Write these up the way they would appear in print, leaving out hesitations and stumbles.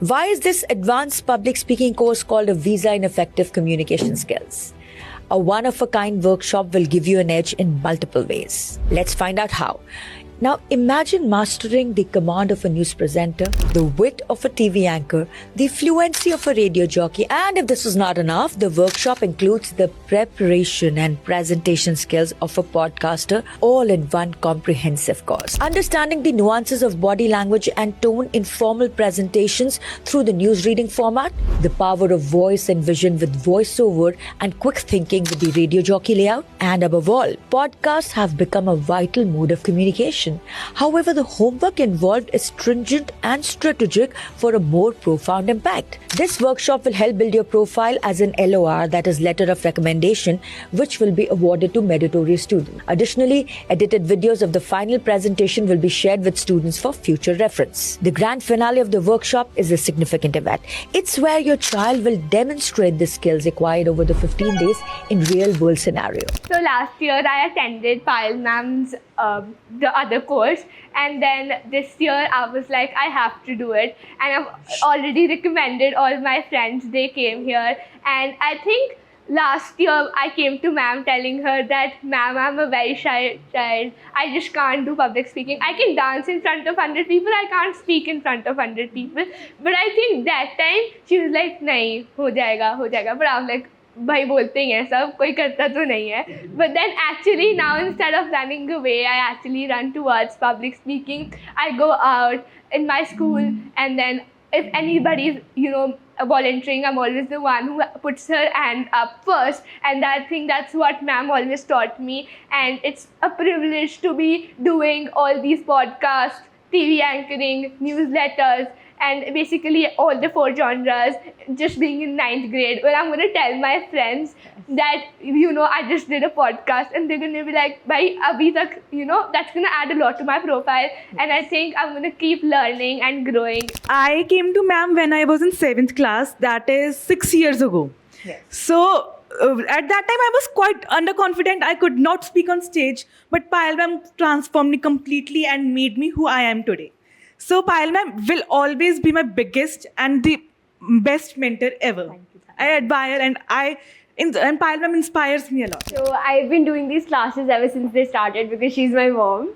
Why is this advanced public speaking course called a Visa in Effective Communication Skills? A one-of-a-kind workshop will give you an edge in multiple ways. Let's find out how. Now, imagine mastering the command of a news presenter, the wit of a TV anchor, the fluency of a radio jockey, and if this was not enough, the workshop includes the preparation and presentation skills of a podcaster, all in one comprehensive course. Understanding the nuances of body language and tone in formal presentations through the news reading format, the power of voice and vision with voiceover, and quick thinking with the radio jockey layout, and above all, podcasts have become a vital mode of communication. However, the homework involved is stringent and strategic for a more profound impact. This workshop will help build your profile as an LOR, that is letter of recommendation, which will be awarded to meritorious students. Additionally, edited videos of the final presentation will be shared with students for future reference. The grand finale of the workshop is a significant event. It's where your child will demonstrate the skills acquired over the 15 days in real-world scenario. So last year I attended Payal ma'am's the other course, and then this year I was like, I have to do it, and I've already recommended all my friends. They came here, and I think last year I came to ma'am telling her that, ma'am, I'm a very shy child. I just can't do public speaking. I can dance in front of 100 people. I can't speak in front of 100 people. But I think that time she was like, nahi, ho jayega. But I was like, भाई बोलते ही हैं सब, कोई करता तो नहीं है. But then actually now, instead of running away, I actually run towards public speaking. I go out in my school, and then if anybody is, volunteering, I'm always the one who puts her hand up first. And I think that's what ma'am always taught me. And it's a privilege to be doing all these podcasts, TV anchoring, newsletters, and basically all the 4 genres, just being in 9th grade, where I'm going to tell my friends that, I just did a podcast, and they're going to be like, bhai, abhi tak, that's going to add a lot to my profile. And I think I'm going to keep learning and growing. I came to ma'am when I was in 7th class, that is 6 years ago. Yes. So at that time I was quite underconfident. I could not speak on stage, but Payal ma'am transformed me completely and made me who I am today. So Payal ma'am will always be my biggest and the best mentor ever. Thank you. I admire and Payal ma'am inspires me a lot. So I've been doing these classes ever since they started because she's my mom.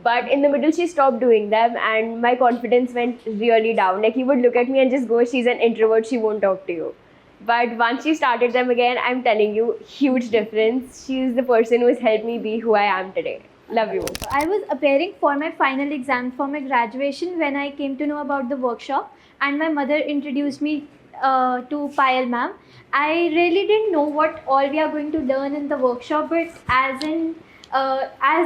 But in the middle, she stopped doing them, and my confidence went really down. Like, you would look at me and just go, she's an introvert, she won't talk to you. But once she started them again, I'm telling you, huge difference. She's the person who has helped me be who I am today. Love you. I was preparing for my final exam for my graduation when I came to know about the workshop, and my mother introduced me to Payal ma'am. I really didn't know what all we are going to learn in the workshop, but as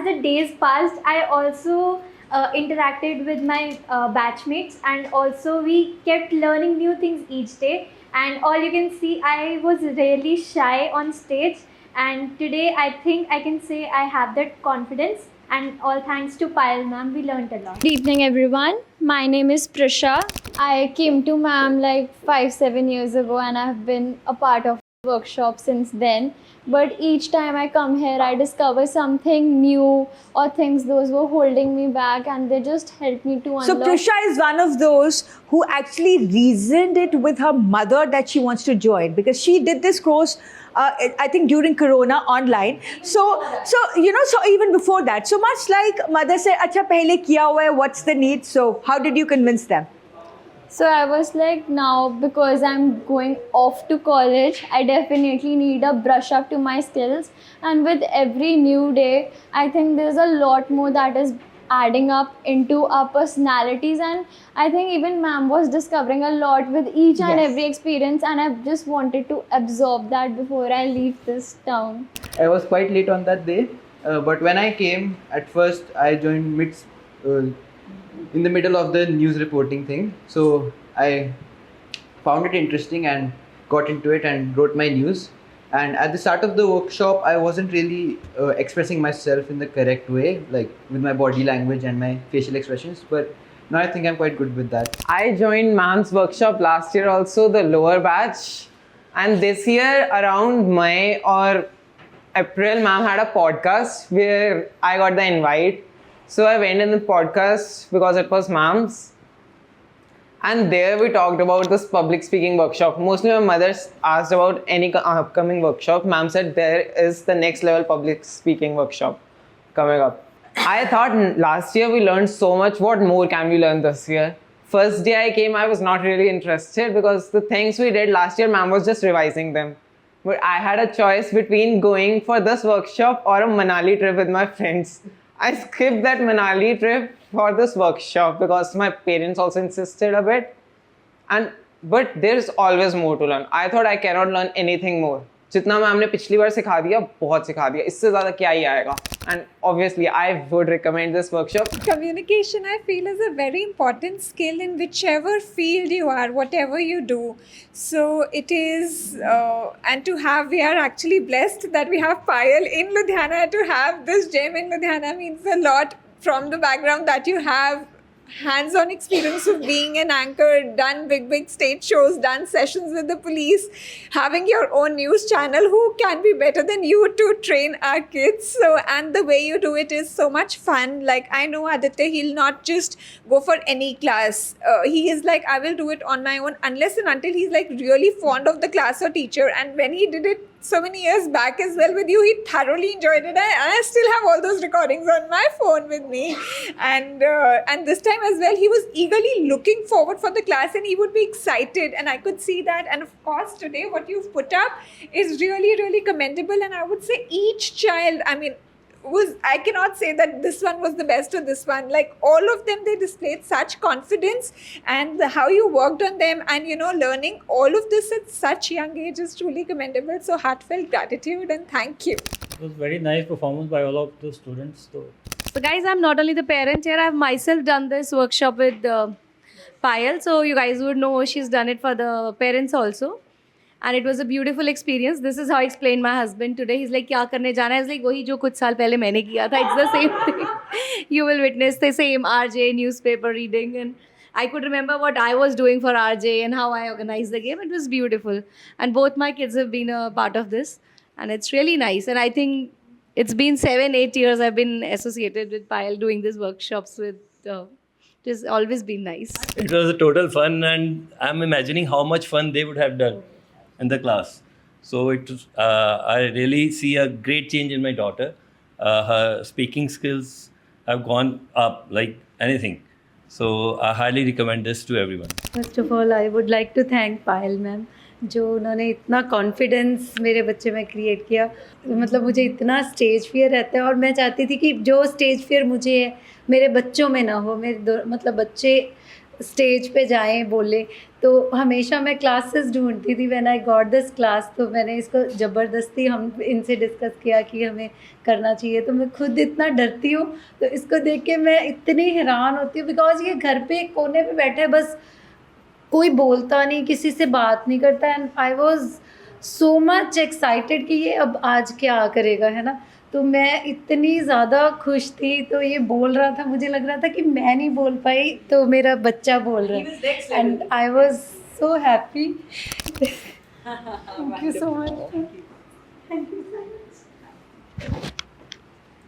the days passed, I also interacted with my batchmates, and also we kept learning new things each day. And all you can see, I was really shy on stage. And today, I think I can say I have that confidence. And all thanks to Payal ma'am, we learned a lot. Good evening, everyone. My name is Prisha. I came to ma'am like 5-7 years ago, and I have been a part of the workshop since then. But each time I come here, I discover something new or things those were holding me back, and they just help me to unlock. So Prisha is one of those who actually reasoned it with her mother that she wants to join, because she did this course, I think during Corona online. So even before that, so much like mother said, "Acha pehle kiya hua hai, what's the need?" So how did you convince them? So I was like, now because I'm going off to college, I definitely need a brush up to my skills. And with every new day, I think there's a lot more that is adding up into our personalities. And I think even ma'am was discovering a lot with each and every experience. And I just wanted to absorb that before I leave this town. I was quite late on that day. But when I came, at first I joined in the middle of the news reporting thing. So I found it interesting and got into it and wrote my news. And at the start of the workshop, I wasn't really expressing myself in the correct way, like with my body language and my facial expressions. But now I think I'm quite good with that. I joined ma'am's workshop last year also, the lower batch. And this year around May or April, ma'am had a podcast where I got the invite. So I went in the podcast because it was ma'am's. And there we talked about this public speaking workshop. Mostly my mother asked about any upcoming workshop. Ma'am said there is the next level public speaking workshop coming up. I thought last year we learned so much. What more can we learn this year? First day I came, I was not really interested because the things we did last year, ma'am was just revising them. But I had a choice between going for this workshop or a Manali trip with my friends. I skipped that Manali trip for this workshop because my parents also insisted a bit. But there's always more to learn. I thought I cannot learn anything more. जितना ma'am ने पिछली बार सिखा दिया, बहुत सिखा दिया. इससे ज़्यादा क्या ही आएगा? And obviously, I would recommend this workshop. Communication, I feel, is a very important skill in whichever field you are, whatever you do. So it is, and to have, we are actually blessed that we have Payal in Ludhiana. To have this gem in Ludhiana means a lot. From the background that you have, hands-on experience of being an anchor, done big stage shows, done sessions with the police, having your own news channel. Who can be better than you to train our kids? So, and the way you do it is so much fun. Like, I know Aditya, he'll not just go for any class. He is like, I will do it on my own unless and until he's like really fond of the class or teacher. And when he did it so many years back as well with you, he thoroughly enjoyed it. I still have all those recordings on my phone with me. And this time as well, he was eagerly looking forward for the class and he would be excited. And I could see that. And of course, today what you've put up is really commendable. And I would say each child, I cannot say that this one was the best or this one. Like all of them, they displayed such confidence, and how you worked on them and, learning all of this at such young age is truly commendable. So heartfelt gratitude and thank you. It was very nice performance by all of the students. So guys, I'm not only the parent here, I've myself done this workshop with Payal. So you guys would know she's done it for the parents also. And it was a beautiful experience. This is how I explained my husband today. He's like, क्या करने जाना है? He's like, वही जो कुछ साल पहले मैंने किया था. It's the same thing. You will witness the same RJ newspaper reading. And I could remember what I was doing for RJ and how I organized the game. It was beautiful. And both my kids have been a part of this. And it's really nice. And I think it's been 7-8 years I've been associated with Payal doing these workshops with. It has always been nice. It was a total fun, and I'm imagining how much fun they would have done in the class. So I really see a great change in my daughter. Her speaking skills have gone up like anything. So I highly recommend this to everyone. First of all, I would like to thank Payal ma'am, जो उन्होंने इतना confidence मेरे बच्चे में create किया. मतलब मुझे इतना स्टेज फियर रहता है और मैं चाहती थी कि जो स्टेज फियर मुझे है मेरे बच्चों में ना हो. मतलब बच्चे स्टेज पे जाएं बोले. तो हमेशा मैं क्लासेस ढूंढती थी. When I got this class, तो मैंने इसको ज़बरदस्ती हम इनसे डिस्कस किया कि हमें करना चाहिए. तो मैं खुद इतना डरती हूँ, तो इसको देख के मैं इतनी हैरान होती हूँ. बिकॉज ये घर पे एक कोने पे बैठा है, बस कोई बोलता नहीं, किसी से बात नहीं करता. And I was so much excited कि ये अब आज क्या करेगा, है ना. तो मैं इतनी ज़्यादा खुश थी. तो ये बोल रहा था, मुझे लग रहा था कि मैं नहीं बोल पाई, तो मेरा बच्चा बोल रहा है. And I was so happy. Thank you so much.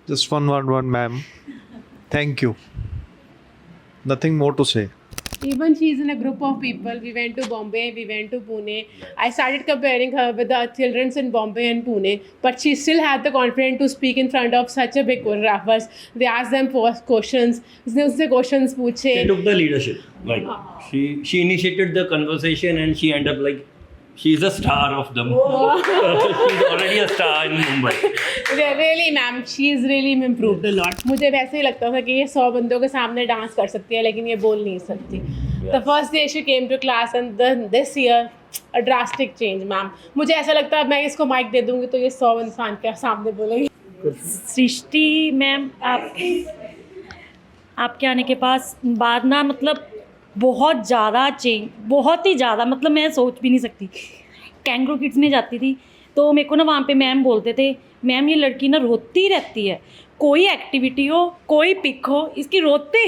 Just one word, ma'am. Thank you. Nothing more to say. Even she's in a group of people. We went to Bombay, we went to Pune. I started comparing her with the children in Bombay and Pune, but she still had the confidence to speak in front of such a big choreographers. They asked them questions. उसने questions पूछे. She took the leadership. Like she initiated the conversation, and she ended up like she's a star of them. She's already a star in Mumbai. Really, ma'am, she's really improved a lot. मुझे वैसे ही लगता था कि ये 100 बंदों के सामने dance कर सकती है, लेकिन ये बोल नहीं सकती. The first day she came to class, and then this year a drastic change, ma'am. मुझे ऐसा लगता है मैं इसको माइक दे दूँगी तो ये 100 इंसान के सामने बोलेगी. सृष्टि मैम, आपके आने के बाद ना, मतलब बहुत ज़्यादा चेंज, बहुत ही ज़्यादा. मतलब मैं सोच भी नहीं सकती. कैंगरू किड्स में जाती थी तो मेरे को ना वहाँ पे मैम बोलते थे, मैम ये लड़की ना रोती रहती है, कोई एक्टिविटी हो, कोई पिक हो, इसकी रोती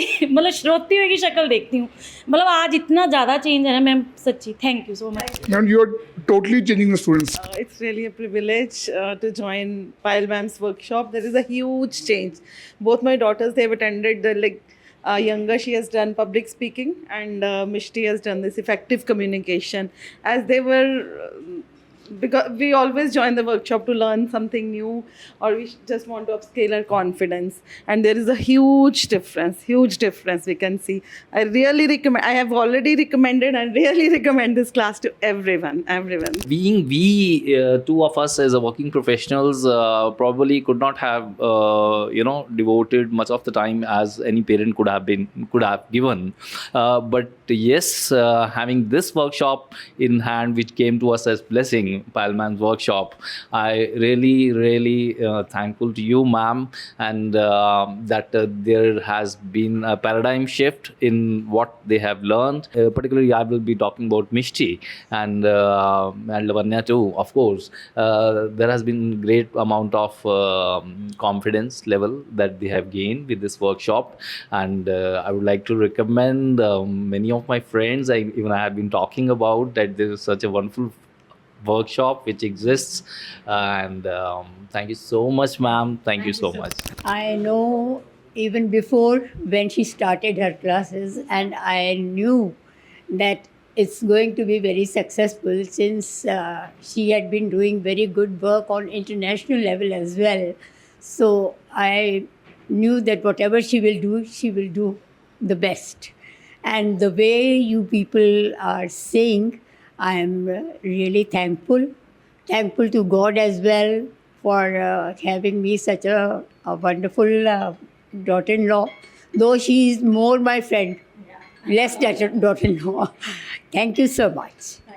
हुई की शक्ल देखती हूँ. मतलब आज इतना ज़्यादा चेंज है ना मैम, सच्ची thank you so much. And you are totally changing the students. It's really a privilege to join Payal ma'am's workshop. There is a huge change. Both my daughters, they have attended Younger, she has done public speaking, and Mishti has done this effective communication. As they were, because we always join the workshop to learn something new, or we just want to upscale our confidence. And there is a huge difference we can see. I really recommend, I have already recommended and really recommend this class to everyone. Being two of us as a working professionals probably could not have devoted much of the time as any parent could have given, but yes, having this workshop in hand, which came to us as blessing, Payal ma'am's workshop, I really thankful to you, ma'am, and that there has been a paradigm shift in what they have learned. Particularly, I will be talking about Mishti and Lavanya too, of course. There has been great amount of confidence level that they have gained with this workshop, and I would like to recommend many of my friends. I have been talking about that there is such a wonderful workshop which exists, and thank you so much, ma'am. Thank you so much. I know even before when she started her classes, and I knew that it's going to be very successful since she had been doing very good work on international level as well. So I knew that whatever she will do the best. And the way you people are saying, I am really thankful to God as well for having me such a wonderful daughter-in-law, though she is more my friend, less daughter-in-law. Thank you so much.